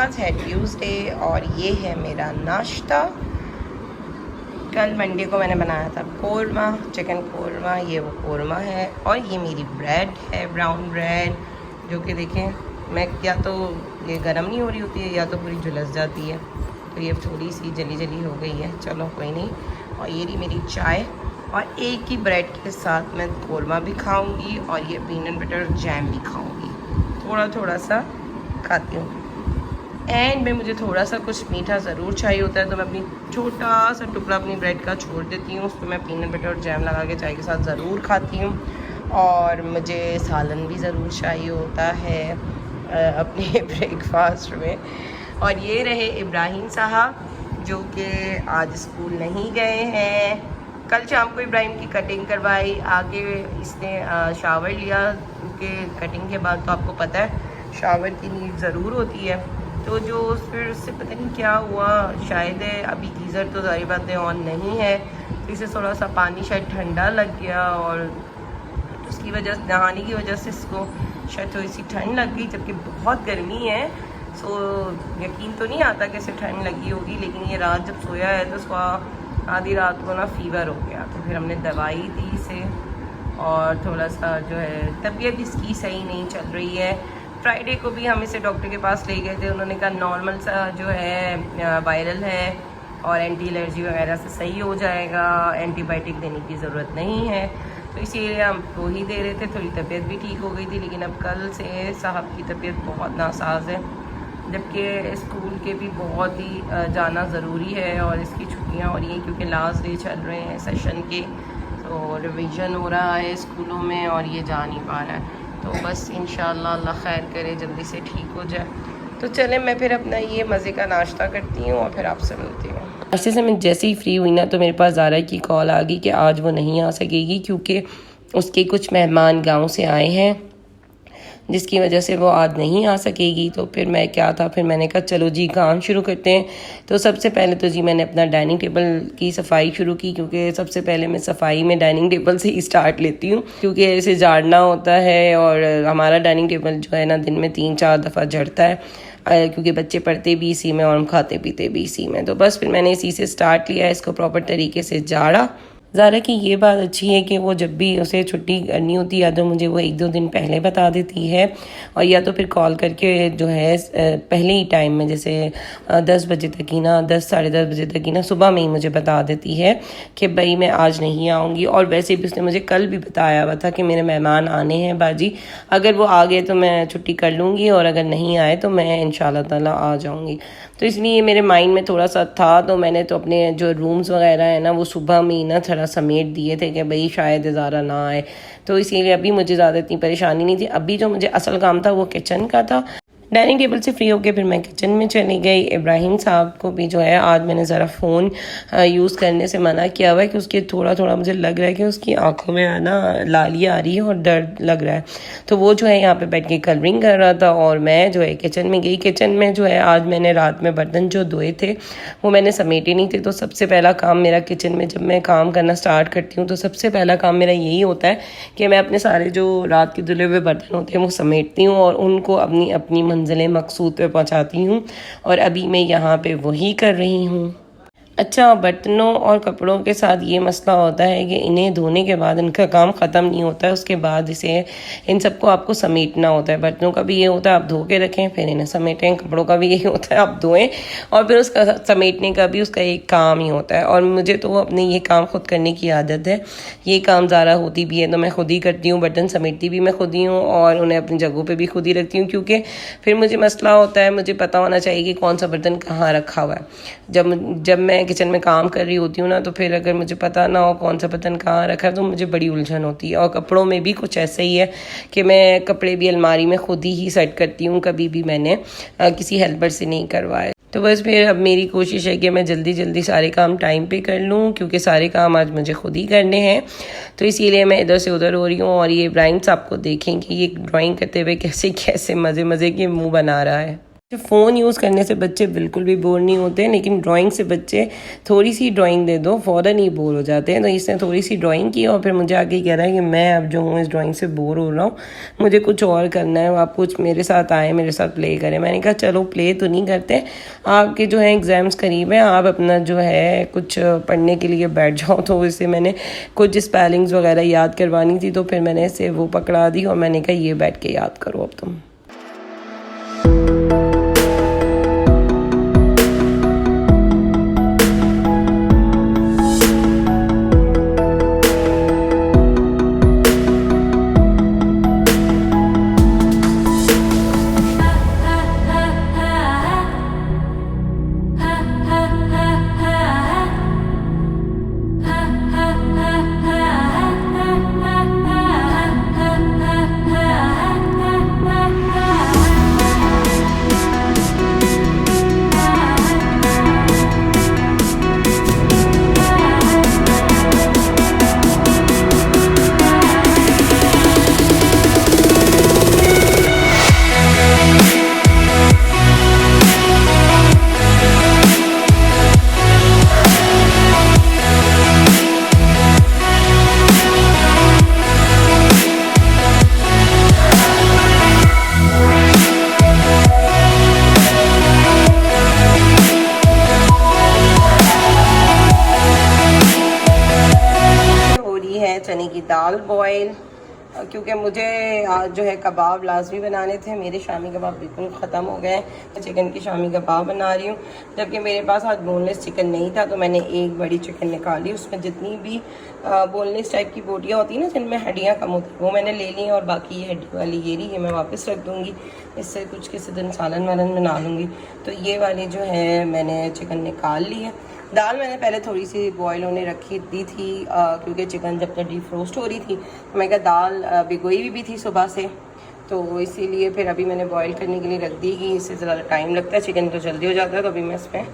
आज है ट्यूसडे और ये है मेरा नाश्ता। कल मंडे को मैंने बनाया था कोरमा, चिकन कोरमा। ये वो कोरमा है और ये मेरी ब्रेड है, ब्राउन ब्रेड, जो कि देखें मैं या तो ये गर्म नहीं हो रही होती है या तो पूरी झुलस जाती है, तो ये थोड़ी सी जली जली हो गई है। चलो कोई नहीं। और ये रही मेरी चाय और एक ही ब्रेड के साथ मैं कोरमा भी खाऊंगी और ये पीनट बटर जैम भी खाऊंगी। थोड़ा थोड़ा सा खाती हूँ एंड में मुझे थोड़ा सा कुछ मीठा ज़रूर चाहिए होता है, तो मैं अपनी छोटा सा टुकड़ा अपनी ब्रेड का छोड़ देती हूँ। उस पर मैं पीनट बटर और जैम लगा के चाय के साथ ज़रूर खाती हूँ। और मुझे सालन भी ज़रूर चाहिए होता है अपने ब्रेकफास्ट में। और ये रहे इब्राहिम साहब जो कि आज स्कूल नहीं गए हैं। कल शाम को इब्राहिम की कटिंग करवाई, आगे इसने शावर लिया, क्योंकि कटिंग के बाद तो आपको पता है शावर की नीड ज़रूर होती है। तो जो फिर उससे पता नहीं क्या हुआ, शायद है अभी गीज़र तो सारी बातें ऑन नहीं है, तो इसे थोड़ा सा पानी शायद ठंडा लग गया और उसकी वजह से, नहाने की वजह से इसको शायद थोड़ी सी ठंड लग गई, जबकि बहुत गर्मी है। सो यकीन तो नहीं आता कि इसे ठंड लगी होगी, लेकिन ये रात जब सोया है तो उसको आधी रात को ना फीवर हो गया, तो फिर हमने दवाई दी इसे और थोड़ा सा जो है तबीयत इसकी सही नहीं चल रही है। फ्राइडे को भी हम इसे डॉक्टर के पास ले गए थे, उन्होंने कहा नॉर्मल सा जो है वायरल है और एंटी एलर्जी वगैरह से सही हो जाएगा, एंटीबायोटिक देने की ज़रूरत नहीं है। तो इसीलिए हम वो ही दे रहे थे, थोड़ी तबीयत भी ठीक हो गई थी। लेकिन अब कल से साहब की तबीयत बहुत नासाज है, जबकि स्कूल के भी बहुत ही जाना ज़रूरी है और इसकी छुट्टियाँ हो रही हैं क्योंकि लास्ट डे चल रहे हैं सेशन के, तो रिवीजन हो रहा है स्कूलों में और ये जा नहीं पा रहा है। तो बस इंशाल्लाह अल्लाह खैर करे, जल्दी से ठीक हो जाए। तो चले मैं फिर अपना ये मज़े का नाश्ता करती हूँ और फिर आपसे मिलती हूँ। नाश्ते से मैं जैसे ही फ्री हुई ना, तो मेरे पास ज़ारा की कॉल आ गई कि आज वो नहीं आ सकेगी क्योंकि उसके कुछ मेहमान गाँव से आए हैं, जिसकी वजह से वो आज नहीं आ सकेगी। तो फिर मैं क्या था, फिर मैंने कहा चलो जी काम शुरू करते हैं। तो सबसे पहले तो जी मैंने अपना डाइनिंग टेबल की सफाई शुरू की, क्योंकि सबसे पहले मैं सफाई में डाइनिंग टेबल से ही स्टार्ट लेती हूँ, क्योंकि इसे झाड़ना होता है और हमारा डाइनिंग टेबल जो है ना दिन में 3-4 दफ़ा झड़ता है, क्योंकि बच्चे पढ़ते भी इसी में और हम खाते पीते भी इसी में। तो बस फिर मैंने इसी से स्टार्ट लिया, इसको प्रॉपर तरीके से झाड़ा। ज़ारा की ये बात अच्छी है कि वो जब भी उसे छुट्टी करनी होती है या तो मुझे वो 1-2 दिन पहले बता देती है, और या तो फिर कॉल करके जो है पहले ही टाइम में, जैसे 10 बजे तक ही ना, 10 साढ़े 10 बजे तक ही ना, सुबह में ही मुझे बता देती है कि भाई मैं आज नहीं आऊँगी। और वैसे भी उसने मुझे कल भी बताया हुआ था कि मेरे मेहमान आने हैं बाजी, अगर वो आ गए तो मैं छुट्टी कर लूँगी और अगर नहीं आए तो मैं इंशाल्लाह ताला आ जाऊँगी। तो इसलिए मेरे माइंड में थोड़ा सा था, तो मैंने तो अपने जो रूम्स वगैरह है ना वो सुबह में ही ना थोड़ा समेट दिए थे कि भाई शायद ज़ारा ना आए, तो इसीलिए अभी मुझे ज़्यादा इतनी परेशानी नहीं थी। अभी जो मुझे असल काम था वो किचन का था। डाइनिंग टेबल से फ्री होके फिर मैं किचन में चली गई। इब्राहिम साहब को भी जो है आज मैंने ज़रा फ़ोन यूज़ करने से मना किया हुआ है कि उसके थोड़ा थोड़ा मुझे लग रहा है कि उसकी आंखों में ना लालियाँ आ रही है और दर्द लग रहा है, तो वो जो है यहाँ पे बैठ के कलरिंग कर रहा था और मैं जो है किचन में गई। किचन में जो है आज मैंने रात में बर्तन जो धोए थे वो मैंने समेटे नहीं थे, तो सबसे पहला काम मेरा किचन में जब मैं काम करना स्टार्ट करती हूँ तो सबसे पहला काम मेरा यही होता है कि मैं अपने सारे जो रात के धुले हुए बर्तन होते हैं वो समेटती हूँ और उनको अपनी अपनी मंजिल मकसूद पे पहुंचाती हूँ, और अभी मैं यहाँ पे वही कर रही हूँ। अच्छा, बर्तनों और कपड़ों के साथ ये मसला होता है कि इन्हें धोने के बाद इनका काम ख़त्म नहीं होता है, उसके बाद इसे इन सबको आपको समेटना होता है। बर्तनों का भी ये होता है आप धो के रखें फिर इन्हें समेटें, कपड़ों का भी यही होता है आप धोएं और फिर उसका समेटने का भी उसका एक काम ही होता है। और मुझे तो अपने ये काम खुद करने की आदत है, ये काम ज़्यादा होती भी है तो मैं खुद ही करती हूँ, बर्तन समेटती भी मैं खुद ही हूँ और उन्हें अपनी जगहों पर भी खुद ही रखती हूँ, क्योंकि फिर मुझे मसला होता है, मुझे पता होना चाहिए कि कौन सा बर्तन कहाँ रखा हुआ है। जब मैं किचन में काम कर रही होती हूँ ना, तो फिर अगर मुझे पता ना हो कौन सा बर्तन कहाँ रखा है तो मुझे बड़ी उलझन होती है। और कपड़ों में भी कुछ ऐसा ही है कि मैं कपड़े भी अलमारी में खुद ही सेट करती हूँ, कभी भी मैंने किसी हेल्पर से नहीं करवाए। तो बस फिर अब मेरी कोशिश है कि मैं जल्दी जल्दी सारे काम टाइम पे कर लूँ, क्योंकि सारे काम आज मुझे खुद ही करने हैं, तो इसीलिए मैं इधर से उधर हो रही हूँ। और ये इब्राहिम साहब को देखें कि ये ड्राइंग करते हुए कैसे कैसे मज़े मज़े के मुँह बना रहा है। फ़ोन यूज़ करने से बच्चे बिल्कुल भी बोर नहीं होते, लेकिन ड्राइंग से बच्चे थोड़ी सी ड्राइंग दे दो फ़ौरन ही बोर हो जाते हैं। तो इसने थोड़ी सी ड्राइंग की और फिर मुझे आके कह रहा है कि मैं अब जो हूँ इस ड्राइंग से बोर हो रहा हूँ, मुझे कुछ और करना है, आप कुछ मेरे साथ आए, मेरे साथ प्ले करें। मैंने कहा चलो प्ले तो नहीं करते, आपके जो है एग्ज़ाम्स करीब हैं, आप अपना जो है कुछ पढ़ने के लिए बैठ जाओ। तो इससे मैंने कुछ स्पेलिंग्स वगैरह याद करवानी थी, तो फिर मैंने इसे वो पकड़ा दी और मैंने कहा ये बैठ के याद करो अब तुम। चने की दाल बॉयल, क्योंकि मुझे आज जो है कबाब लाजमी बनाने थे। मेरे शामी कबाब बिल्कुल ख़त्म हो गए हैं। चिकन की शामी कबाब बना रही हूँ, जबकि मेरे पास आज बोनलेस चिकन नहीं था, तो मैंने एक बड़ी चिकन निकाली। उसमें जितनी भी बोनलेस टाइप की बोटियाँ होती हैं ना, जिनमें हड्डियाँ कम होती हैं, वो मैंने ले ली। और बाकी ये हड्डी वाली ये रही, ये मैं वापस रख दूँगी। इससे कुछ किसी दिन सालन वालन बना लूँगी। तो ये वाली जो है मैंने चिकन निकाल ली है। दाल मैंने पहले थोड़ी सी बॉयल होने रखी दी थी, क्योंकि चिकन जब तक डीफ्रोस्ट हो रही थी, तो मैं कहा दाल भिगोई भी थी सुबह से, तो इसीलिए फिर अभी मैंने बॉयल करने के लिए रख दी कि इससे ज़्यादा टाइम लगता है, चिकन तो जल्दी हो जाता है। तो अभी मैं इसमें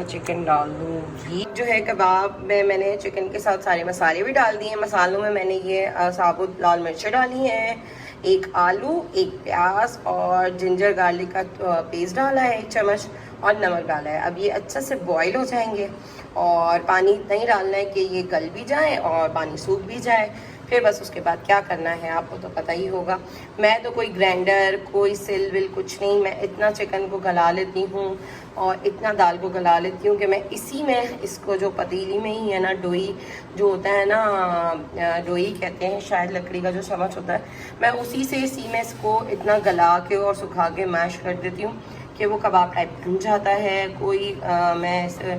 चिकन डाल दूँगी। जो है कबाब में मैंने चिकन के साथ सारे मसाले भी डाल दिए हैं। मसालों में मैंने ये साबुत लाल मिर्चें डाली हैं, एक आलू, एक प्याज और जिंजर गार्लिक का पेस्ट डाला है 1 चम्मच, और नमक डाला है। अब ये अच्छे से बॉईल हो जाएंगे और पानी इतना ही डालना है कि ये गल भी जाए और पानी सूख भी जाए। फिर बस उसके बाद क्या करना है आपको तो पता ही होगा। मैं तो कोई ग्राइंडर, कोई सिल विल कुछ नहीं, मैं इतना चिकन को गला लेती हूँ और इतना दाल को गला लेती हूँ कि मैं इसी में इसको, जो पतीली में ही है ना, डोई जो होता है ना, डोई कहते हैं शायद, लकड़ी का जो चम्मच होता है, मैं उसी से इसी में इसको इतना गला के और सुखा के मैश कर देती हूँ कि वो कबाब टाइप बन जाता है। कोई मैं इसे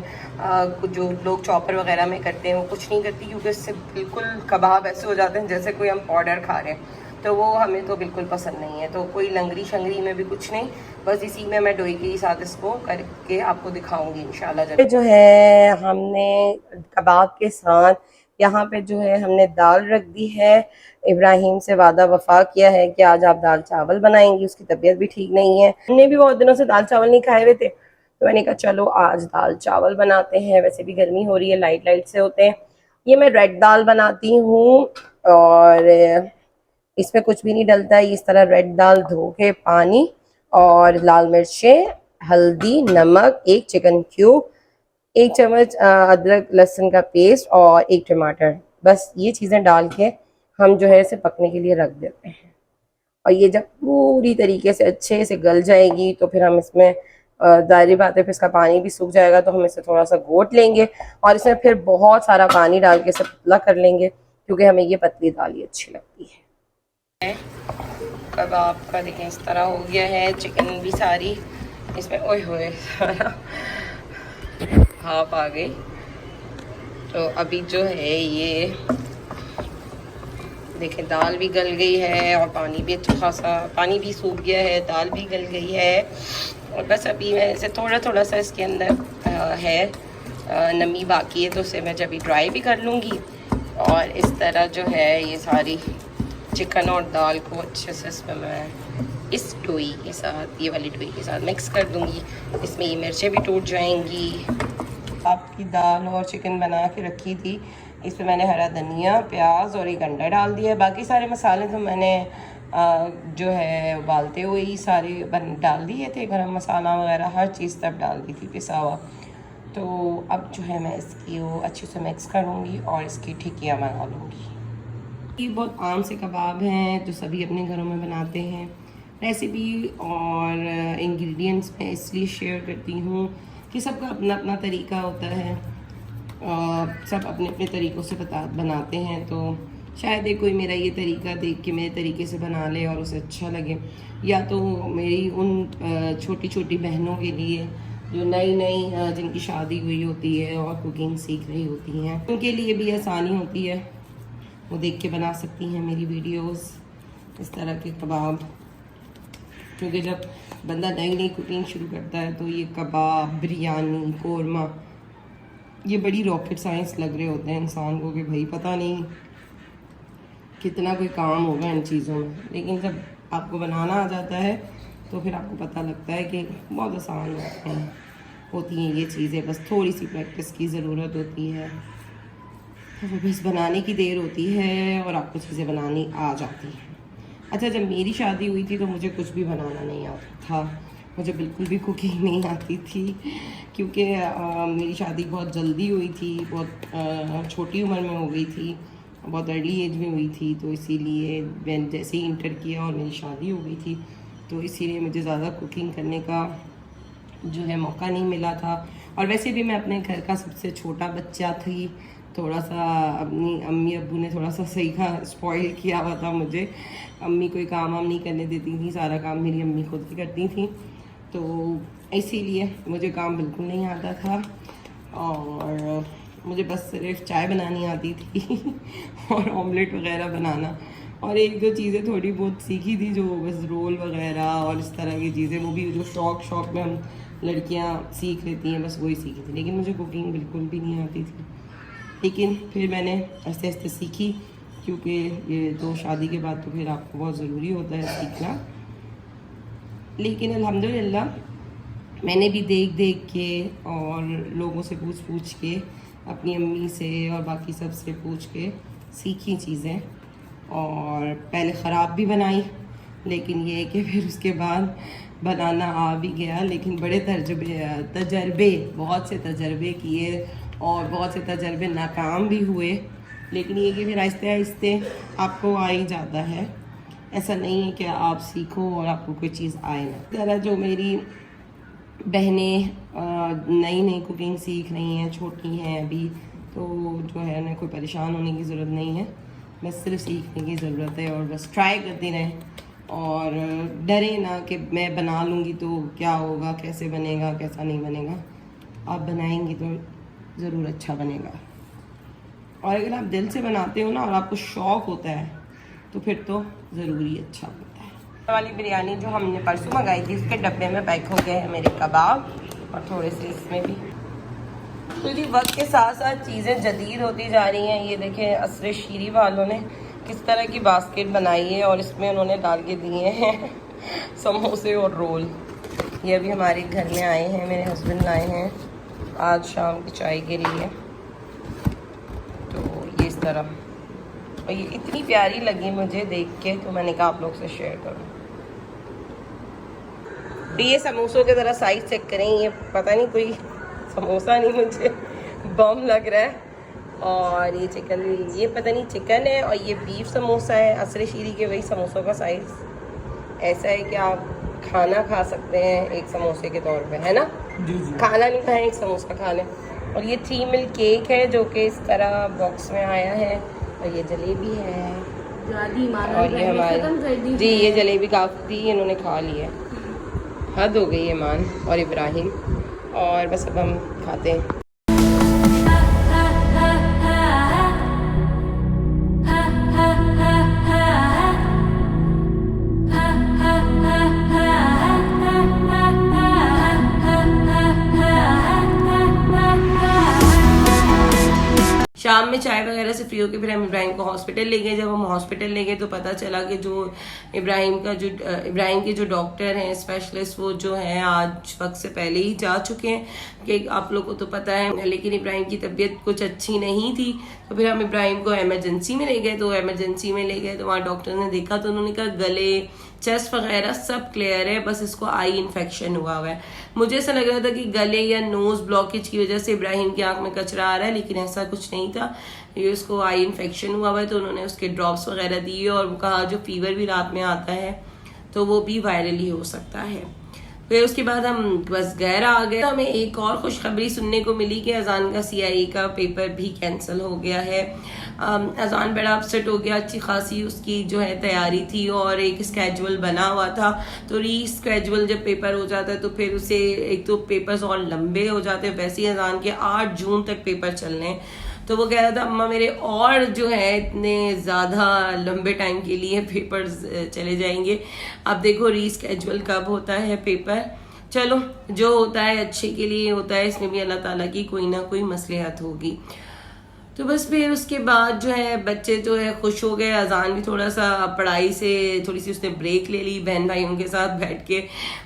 जो लोग चॉपर वगैरह में करते हैं वो कुछ नहीं करती, क्योंकि इससे बिल्कुल कबाब ऐसे हो जाते हैं जैसे कोई हम पाउडर खा रहे हैं, तो वो हमें तो बिल्कुल पसंद नहीं है। तो कोई लंगरी शंगरी में भी कुछ नहीं, बस इसी में मैं डोई के साथ इसको करके आपको दिखाऊंगी इंशाल्लाह। जो है हमने कबाब के साथ यहाँ पे जो है हमने दाल रख दी है। इब्राहिम से वादा वफा किया है कि आज आप दाल चावल बनाएंगी, उसकी तबीयत भी ठीक नहीं है, हमने भी बहुत दिनों से दाल चावल नहीं खाए हुए थे, तो मैंने कहा चलो आज दाल चावल बनाते हैं। वैसे भी गर्मी हो रही है, लाइट लाइट से होते हैं। ये मैं रेड दाल बनाती हूँ और इसमें कुछ भी नहीं डलता है। इस तरह रेड दाल धो के पानी और लाल मिर्चें, हल्दी, नमक, 1 चिकन क्यूब, 1 चम्मच अदरक लहसुन का पेस्ट और 1 टमाटर, बस ये चीज़ें डाल के हम जो है इसे पकने के लिए रख देते हैं। और ये जब पूरी तरीके से अच्छे से गल जाएगी तो फिर हम इसमें ज़ाहिर बात है फिर इसका पानी भी सूख जाएगा, तो हम इसे थोड़ा सा घोट लेंगे और इसमें फिर बहुत सारा पानी डाल के इसे पतला कर लेंगे, क्योंकि हमें ये पतली दाल ही अच्छी लगती है। कबाब का देखें इस तरह हो गया है, चिकन भी सारी इसमें ओए होए सारा भाप आ गई। तो अभी जो है ये देखें दाल भी गल गई है और पानी भी अच्छा खासा, पानी भी सूख गया है, दाल भी गल गई है। और बस अभी मैं इसे थोड़ा थोड़ा सा इसके अंदर है नमी बाकी है, तो उसे मैं जब ड्राई भी कर लूँगी। और इस तरह जो है ये सारी चिकन और दाल को अच्छे से इसमें मैं इस डोई के साथ, ये वाली डोई के साथ मिक्स कर दूँगी। इसमें ये मिर्चें भी टूट जाएंगी। आपकी दाल और चिकन बना के रखी थी, इसमें मैंने हरा धनिया, प्याज और एक अंडा डाल दिया। बाकी सारे मसाले तो मैंने जो है उबालते हुए ही सारे डाल दिए थे, गरम मसाला वगैरह हर चीज़ तब डाल दी थी पिसा हुआ। तो अब जो है मैं इसकी वो अच्छे से मिक्स करूँगी और इसकी टिक्कियाँ बना लूँगी। ये बहुत आम से कबाब हैं जो सभी अपने घरों में बनाते हैं। रेसिपी और इंग्रेडिएंट्स मैं इसलिए शेयर करती हूँ कि सबका अपना अपना तरीका होता है, सब अपने अपने तरीक़ों से बनाते हैं। तो शायद कोई मेरा ये तरीका देख के मेरे तरीके से बना ले और उसे अच्छा लगे, या तो मेरी उन छोटी छोटी बहनों के लिए जो नई नई जिनकी शादी हुई होती है और कुकिंग सीख रही होती हैं, उनके लिए भी आसानी होती है, वो देख के बना सकती हैं मेरी वीडियोस इस तरह के कबाब। क्योंकि जब बंदा नई नई कुकिंग शुरू करता है तो ये कबाब, बिरयानी, कोरमा, ये बड़ी रॉकेट साइंस लग रहे होते हैं इंसान को कि भाई पता नहीं कितना कोई काम होगा इन चीज़ों में, लेकिन जब आपको बनाना आ जाता है तो फिर आपको पता लगता है कि बहुत आसान होती हैं ये चीज़ें, बस थोड़ी सी प्रैक्टिस की ज़रूरत होती है। तो बस बनाने की देर होती है और आपको चीज़ें बनानी आ जाती हैं। अच्छा, जब मेरी शादी हुई थी तो मुझे कुछ भी बनाना नहीं आता था, मुझे बिल्कुल भी कुकिंग नहीं आती थी, क्योंकि मेरी शादी बहुत जल्दी हुई थी, बहुत छोटी उम्र में हो गई थी, बहुत अर्ली एज में हुई थी। तो इसीलिए मैंने जैसे ही इंटर किया और मेरी शादी हो गई थी तो इसीलिए मुझे ज़्यादा कुकिंग करने का जो है मौका नहीं मिला था। और वैसे भी मैं अपने घर का सबसे छोटा बच्चा थी, थोड़ा सा अपनी अम्मी अब्बू ने थोड़ा सा सही का स्पॉइल किया हुआ था मुझे। अम्मी कोई काम वाम नहीं करने देती थी, सारा काम मेरी अम्मी खुद ही करती थी, तो इसीलिए मुझे काम बिल्कुल नहीं आता था और मुझे बस सिर्फ चाय बनानी आती थी और ऑमलेट वगैरह बनाना, और एक दो चीज़ें थोड़ी बहुत सीखी थी, जो बस रोल वगैरह और इस तरह की चीज़ें, वो भी जो शौक में हम लड़कियां सीख लेती हैं, बस वही सीखी थी। लेकिन मुझे कुकिंग बिल्कुल भी नहीं आती थी, लेकिन फिर मैंने आस्ते आस्ते सीखी, क्योंकि ये तो शादी के बाद तो फिर आपको बहुत ज़रूरी होता है सीखना। लेकिन अल्हम्दुलिल्लाह मैंने भी देख देख के और लोगों से पूछ के, अपनी अम्मी से और बाकी सब से पूछ के सीखी चीज़ें, और पहले ख़राब भी बनाई, लेकिन ये कि फिर उसके बाद बनाना आ भी गया। लेकिन बड़े तजर्बे बहुत से तजर्बे किए और बहुत से तजर्बे नाकाम भी हुए, लेकिन ये कि फिर आहिस्ते आहिस्ते आपको आ ही जाता है। ऐसा नहीं है कि आप सीखो और आपको कोई चीज़ आए ना। तरह जो मेरी बहनें नई नई कुकिंग सीख रही हैं, छोटी हैं अभी, तो जो है ना कोई परेशान होने की ज़रूरत नहीं है, बस सिर्फ सीखने की ज़रूरत है और बस ट्राई करती रहें और डरे ना कि मैं बना लूँगी तो क्या होगा, कैसे बनेगा, कैसा नहीं बनेगा। आप बनाएंगी तो ज़रूर अच्छा बनेगा, और अगर आप दिल से बनाते हो ना और आपको शौक़ होता है तो फिर तो ज़रूरी अच्छा होता है। वाली बिरयानी जो हमने परसों मंगाई थी, उसके डब्बे में पैक हो गए हैं मेरे कबाब, और थोड़े से इसमें भी। तो जी वक्त के साथ साथ चीज़ें जदीद होती जा रही हैं। ये देखें असरे शीरी वालों ने किस तरह की बास्केट बनाई है और इसमें उन्होंने डाल के दिए हैं समोसे और रोल। ये अभी हमारे घर में आए हैं, मेरे हस्बैंड लाए हैं आज शाम की चाय के लिए। तो ये इस तरह, और ये इतनी प्यारी लगी मुझे देख के, तो मैंने कहा आप लोग से शेयर करूँ। ये समोसों के ज़रा साइज चेक करें, ये पता नहीं कोई समोसा नहीं, मुझे बम लग रहा है। और ये चिकन, ये पता नहीं चिकन है, और ये बीफ समोसा है। असरे शीरी के वही समोसों का साइज़ ऐसा है कि आप खाना खा सकते हैं एक समोसे के तौर पे, है ना? जी। खाना नहीं खाएं, एक समोसा खा लें। और ये 3 मिल केक है जो कि इस तरह बॉक्स में आया है, और ये जलेबी है, और ये हमारी जी ये जलेबी काफ़ी इन्होंने खा ली है, हद हो गई ईमान और इब्राहिम। और बस अब हम खाते हैं। शाम में चाय वगैरह से फ्री होकर फिर हम इब्राहिम को हॉस्पिटल ले गए। जब हम हॉस्पिटल ले गए तो पता चला कि जो इब्राहिम के जो डॉक्टर हैं स्पेशलिस्ट, वो जो है आज वक्त से पहले ही जा चुके हैं, कि आप लोग को तो पता है। लेकिन इब्राहिम की तबीयत कुछ अच्छी नहीं थी, तो फिर हम इब्राहिम को एमरजेंसी में ले गए। तो एमरजेंसी में ले गए तो वहाँ डॉक्टर ने देखा तो उन्होंने कहा गले, चेस्ट वगैरह सब क्लियर है, बस इसको आई इन्फेक्शन हुआ है। मुझे ऐसा लग रहा था कि गले या नोज ब्लॉकेज की वजह से इब्राहिम की आंख में कचरा आ रहा है, लेकिन ऐसा कुछ नहीं था। ये उसको आई इन्फेक्शन हुआ है, तो उन्होंने उसके ड्रॉप्स वगैरह दिए और कहा जो फीवर भी रात में आता है तो वो भी वायरल ही हो सकता है। फिर उसके बाद हम बस घर आ गए। तो हमें एक और खुशखबरी सुनने को मिली कि अजान का CIA का पेपर भी कैंसिल हो गया है। अजान बड़ा अपसेट हो गया, अच्छी खासी उसकी जो है तैयारी थी और एक स्केड्यूल बना हुआ था, तो रीस्केड्यूल जब पेपर हो जाता है तो फिर उसे एक तो पेपर्स और लंबे हो जाते हैं। वैसे ही अजान के 8 जून तक पेपर चलने हैं, तो वो कह रहा था अम्मा मेरे और जो है इतने ज़्यादा लंबे टाइम के लिए पेपर्स चले जाएंगे। अब देखो रीस्केड्यूल कब होता है पेपर। चलो जो होता है अच्छे के लिए होता है, इसमें भी अल्लाह ताला की कोई ना कोई मसलहत होगी। तो बस फिर उसके बाद जो है बच्चे जो है खुश हो गए। अजान भी थोड़ा सा पढ़ाई से थोड़ी सी उसने ब्रेक ले ली बहन भाइयों के साथ बैठ के,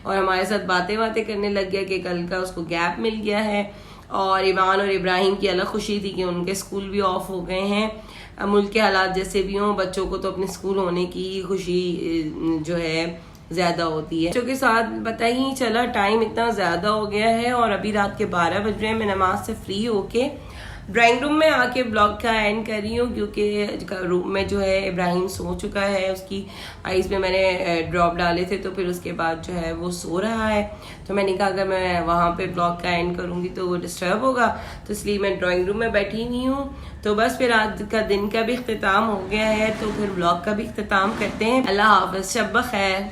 और हमारे साथ बातें करने लग गया कि कल का उसको गैप मिल गया है। और ईवान और इब्राहिम की अलग खुशी थी कि उनके स्कूल भी ऑफ हो गए हैं। मुल्क के हालात जैसे भी हों, बच्चों को तो अपने स्कूल होने की खुशी जो है ज़्यादा होती है। बच्चों के साथ पता ही नहीं चला, टाइम इतना ज़्यादा हो गया है और अभी रात के 12 बज रहे हैं। मैं नमाज से फ्री होके ड्राइंग रूम में आके ब्लॉग का एंड कर रही हूँ, क्योंकि रूम में जो है इब्राहिम सो चुका है। उसकी आइज़ में मैंने ड्रॉप डाले थे, तो फिर उसके बाद जो है वो सो रहा है। तो मैंने कहा अगर मैं वहाँ पे ब्लॉग का एंड करूँगी तो वो डिस्टर्ब होगा, तो इसलिए मैं ड्राइंग रूम में बैठी हुई हूँ। तो बस फिर आज का दिन का भी इख्तिताम हो गया है, तो फिर ब्लॉग का भी इख्तिताम करते हैं। अल्लाह हाफ़िज़, शब ख़ैर।